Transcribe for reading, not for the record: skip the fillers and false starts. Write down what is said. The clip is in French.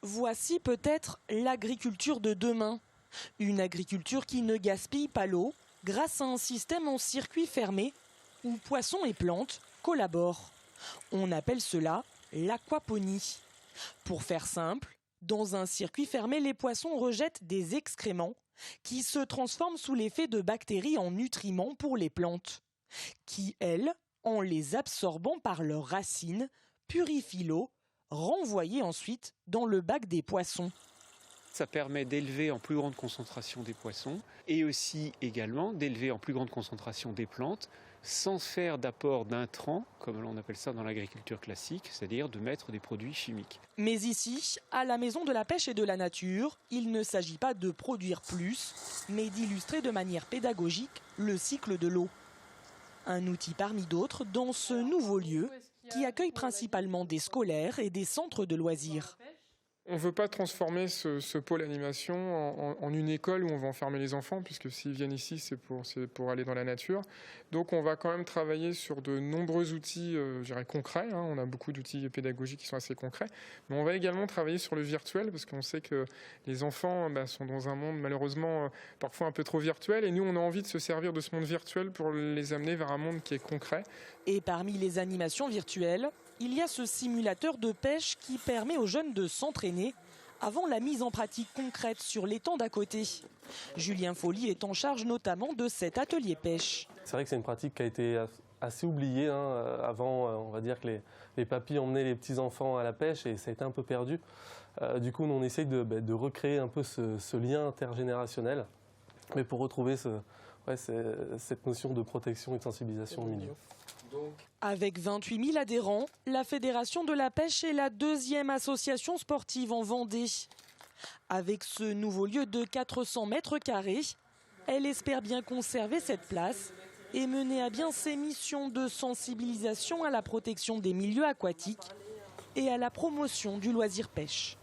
Voici peut-être l'agriculture de demain. Une agriculture qui ne gaspille pas l'eau grâce à un système en circuit fermé où poissons et plantes collaborent. On appelle cela l'aquaponie. Pour faire simple, dans un circuit fermé, les poissons rejettent des excréments qui se transforment sous l'effet de bactéries en nutriments pour les plantes, qui, elles, en les absorbant par leurs racines, purifient l'eau, renvoyée ensuite dans le bac des poissons. Ça permet d'élever en plus grande concentration des poissons et aussi également d'élever en plus grande concentration des plantes sans faire d'apport d'intrants, comme on appelle ça dans l'agriculture classique, c'est-à-dire de mettre des produits chimiques. Mais ici, à la Maison de la Pêche et de la Nature, il ne s'agit pas de produire plus, mais d'illustrer de manière pédagogique le cycle de l'eau. Un outil parmi d'autres dans ce nouveau lieu qui accueille principalement des scolaires et des centres de loisirs. On ne veut pas transformer ce pôle animation en une école où on va enfermer les enfants, puisque s'ils viennent ici, c'est pour aller dans la nature. Donc on va quand même travailler sur de nombreux outils, je dirais, concrets. On a beaucoup d'outils pédagogiques qui sont assez concrets. Mais on va également travailler sur le virtuel, parce qu'on sait que les enfants sont dans un monde malheureusement parfois un peu trop virtuel. Et nous, on a envie de se servir de ce monde virtuel pour les amener vers un monde qui est concret. Et parmi les animations virtuelles, il y a ce simulateur de pêche qui permet aux jeunes de s'entraîner avant la mise en pratique concrète sur l'étang d'à côté. Julien Folly est en charge notamment de cet atelier pêche. C'est vrai que c'est une pratique qui a été assez oubliée. Avant, on va dire que les papys emmenaient les petits-enfants à la pêche et ça a été un peu perdu. Du coup, nous, on essaye de recréer un peu ce lien intergénérationnel, mais pour retrouver cette notion de protection et de sensibilisation au milieu. Avec 28 000 adhérents, la Fédération de la pêche est la deuxième association sportive en Vendée. Avec ce nouveau lieu de 400 mètres carrés, elle espère bien conserver cette place et mener à bien ses missions de sensibilisation à la protection des milieux aquatiques et à la promotion du loisir pêche.